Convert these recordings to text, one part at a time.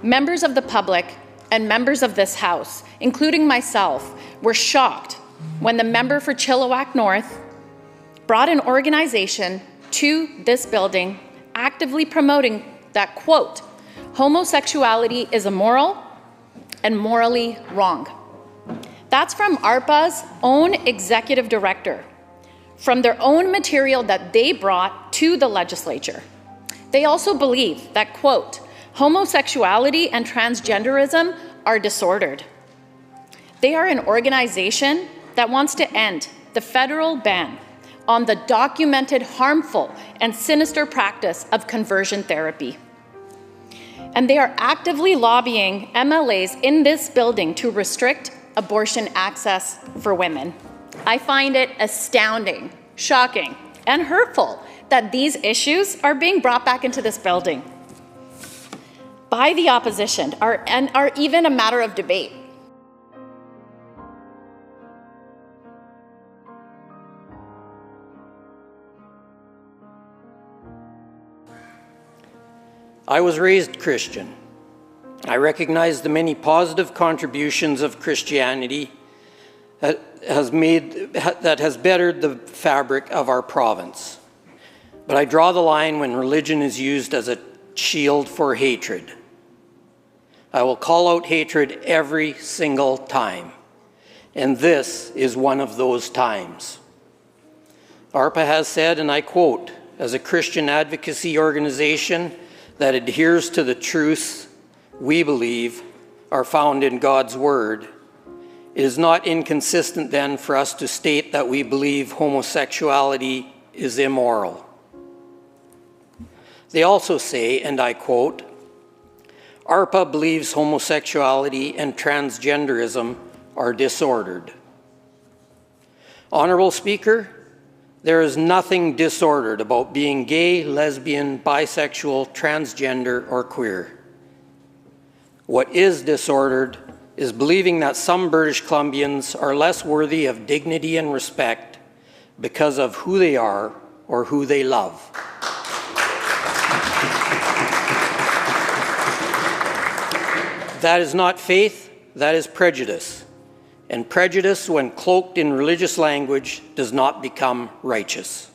members of the public and members of this House, including myself, were shocked when the member for Chilliwack North brought an organization to this building actively promoting that, quote, homosexuality is immoral and morally wrong. That's from ARPA's own executive director, from their own material that they brought to the legislature. They also believe that, quote, homosexuality and transgenderism are disordered. They are an organization that wants to end the federal ban on the documented harmful and sinister practice of conversion therapy. And they are actively lobbying MLAs in this building to restrict abortion access for women. I find it astounding, shocking, and hurtful that these issues are being brought back into this building by the opposition and are even a matter of debate. I was raised Christian. I recognize the many positive contributions of Christianity that has bettered the fabric of our province. But I draw the line when religion is used as a shield for hatred. I will call out hatred every single time, and this is one of those times. ARPA has said, and I quote, as a Christian advocacy organization that adheres to the truths we believe are found in God's Word, it is not inconsistent then for us to state that we believe homosexuality is immoral. They also say, and I quote, ARPA believes homosexuality and transgenderism are disordered. Honourable Speaker, there is nothing disordered about being gay, lesbian, bisexual, transgender, or queer. What is disordered is believing that some British Columbians are less worthy of dignity and respect because of who they are or who they love. That is not faith, that is prejudice. And prejudice, when cloaked in religious language, does not become righteous.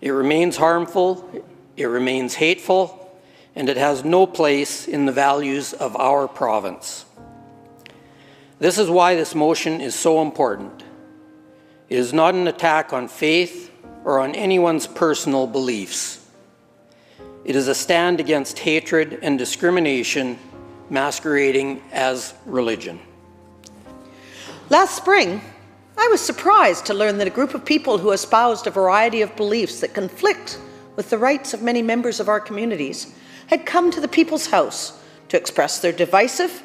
It remains harmful, it remains hateful, and it has no place in the values of our province. This is why this motion is so important. It is not an attack on faith or on anyone's personal beliefs. It is a stand against hatred and discrimination masquerading as religion. Last spring, I was surprised to learn that a group of people who espoused a variety of beliefs that conflict with the rights of many members of our communities had come to the People's House to express their divisive,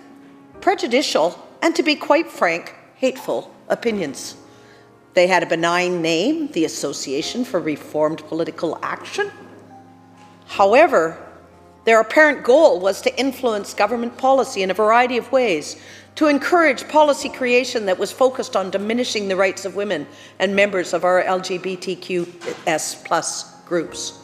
prejudicial, and to be quite frank, hateful opinions. They had a benign name, the Association for Reformed Political Action. However, their apparent goal was to influence government policy in a variety of ways, to encourage policy creation that was focused on diminishing the rights of women and members of our LGBTQS+ groups.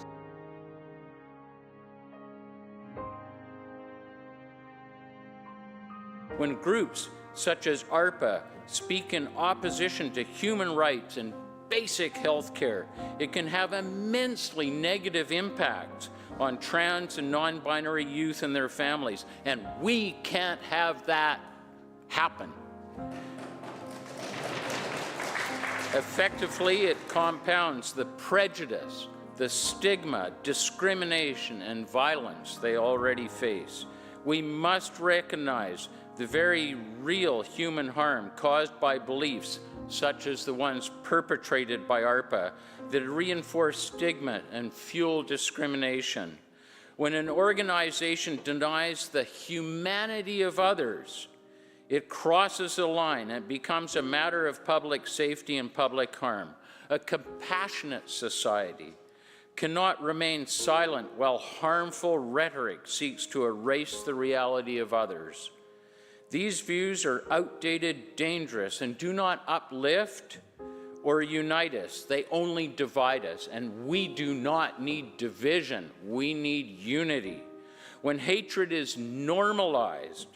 When groups such as ARPA speak in opposition to human rights and basic health care, it can have immensely negative impacts on trans and non-binary youth and their families, and we can't have that happen. Effectively, it compounds the prejudice, the stigma, discrimination, and violence they already face. We must recognize the very real human harm caused by beliefs such as the ones perpetrated by ARPA that reinforce stigma and fuel discrimination. When an organization denies the humanity of others, it crosses a line and becomes a matter of public safety and public harm. A compassionate society cannot remain silent while harmful rhetoric seeks to erase the reality of others. These views are outdated, dangerous, and do not uplift or unite us. They only divide us, and we do not need division. We need unity. When hatred is normalized,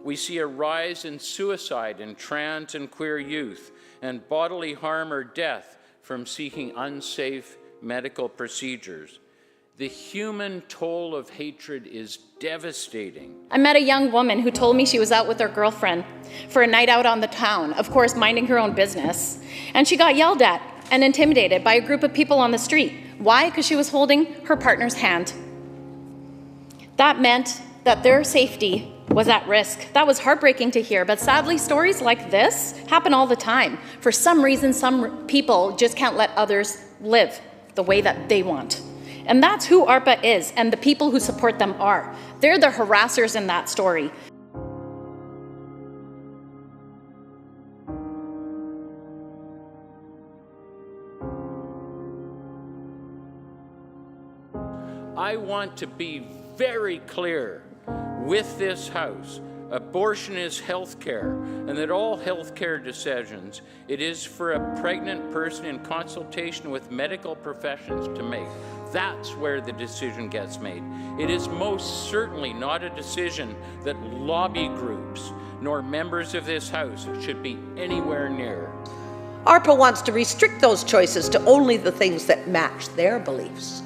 we see a rise in suicide in trans and queer youth and bodily harm or death from seeking unsafe medical procedures. The human toll of hatred is devastating. I met a young woman who told me she was out with her girlfriend for a night out on the town, of course minding her own business, and she got yelled at and intimidated by a group of people on the street. Why? Because she was holding her partner's hand. That meant that their safety was at risk. That was heartbreaking to hear, but sadly stories like this happen all the time. For some reason, some people just can't let others live the way that they want. And that's who ARPA is, and the people who support them are. They're the harassers in that story. I want to be very clear with this House. Abortion is health care, and that all health care decisions, it is for a pregnant person in consultation with medical professions to make. That's where the decision gets made. It is most certainly not a decision that lobby groups nor members of this House should be anywhere near. ARPA wants to restrict those choices to only the things that match their beliefs.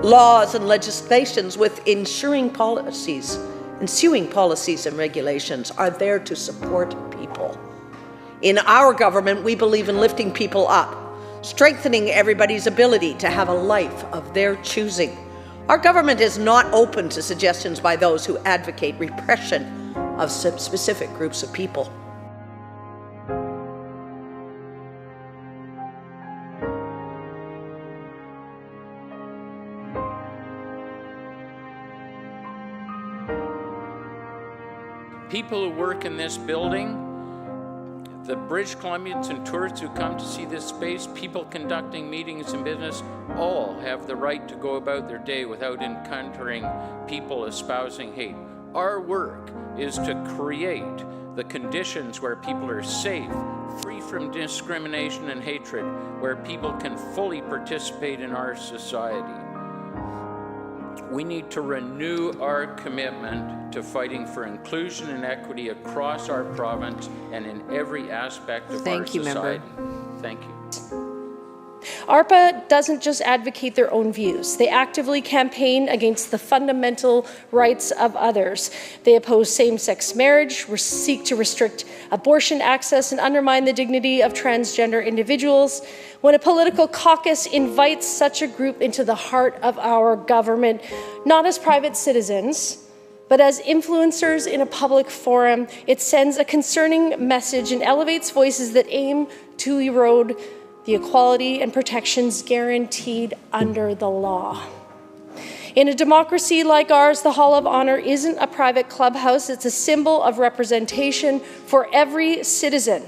Laws and legislations with ensuing policies and regulations are there to support people. In our government, we believe in lifting people up, strengthening everybody's ability to have a life of their choosing. Our government is not open to suggestions by those who advocate repression of specific groups of people. People who work in this building, the British Columbians and tourists who come to see this space, people conducting meetings and business, all have the right to go about their day without encountering people espousing hate. Our work is to create the conditions where people are safe, free from discrimination and hatred, where people can fully participate in our society. We need to renew our commitment to fighting for inclusion and equity across our province and in every aspect of our society. Thank you. ARPA doesn't just advocate their own views. They actively campaign against the fundamental rights of others. They oppose same-sex marriage, seek to restrict abortion access, and undermine the dignity of transgender individuals. When a political caucus invites such a group into the heart of our government, not as private citizens, but as influencers in a public forum, it sends a concerning message and elevates voices that aim to erode the equality and protections guaranteed under the law. In a democracy like ours, the Hall of Honor isn't a private clubhouse, it's a symbol of representation for every citizen.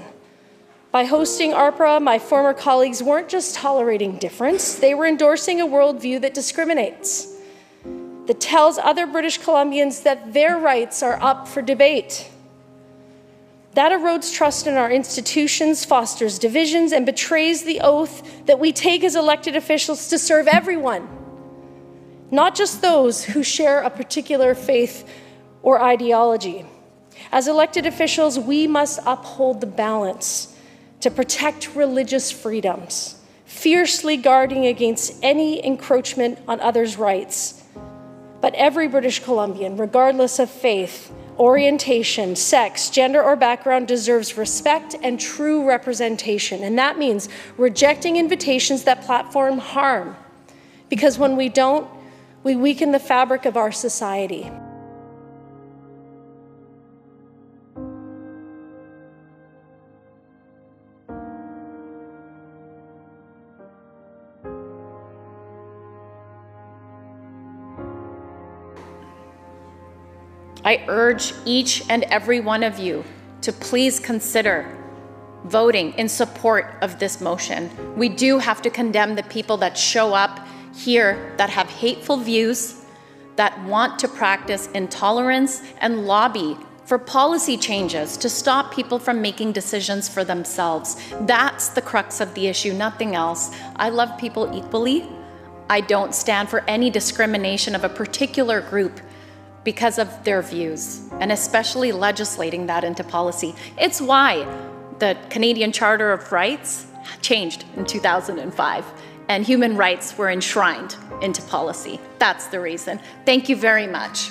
By hosting ARPA, my former colleagues weren't just tolerating difference, they were endorsing a worldview that discriminates, that tells other British Columbians that their rights are up for debate. That erodes trust in our institutions, fosters divisions, and betrays the oath that we take as elected officials to serve everyone, not just those who share a particular faith or ideology. As elected officials, we must uphold the balance to protect religious freedoms, fiercely guarding against any encroachment on others' rights. But every British Columbian, regardless of faith, orientation, sex, gender, or background, deserves respect and true representation. And that means rejecting invitations that platform harm. Because when we don't, we weaken the fabric of our society. I urge each and every one of you to please consider voting in support of this motion. We do have to condemn the people that show up here that have hateful views, that want to practice intolerance and lobby for policy changes to stop people from making decisions for themselves. That's the crux of the issue, nothing else. I love people equally. I don't stand for any discrimination of a particular group. because of their views, and especially legislating that into policy. It's why the Canadian Charter of Rights changed in 2005, and human rights were enshrined into policy. That's the reason. Thank you very much.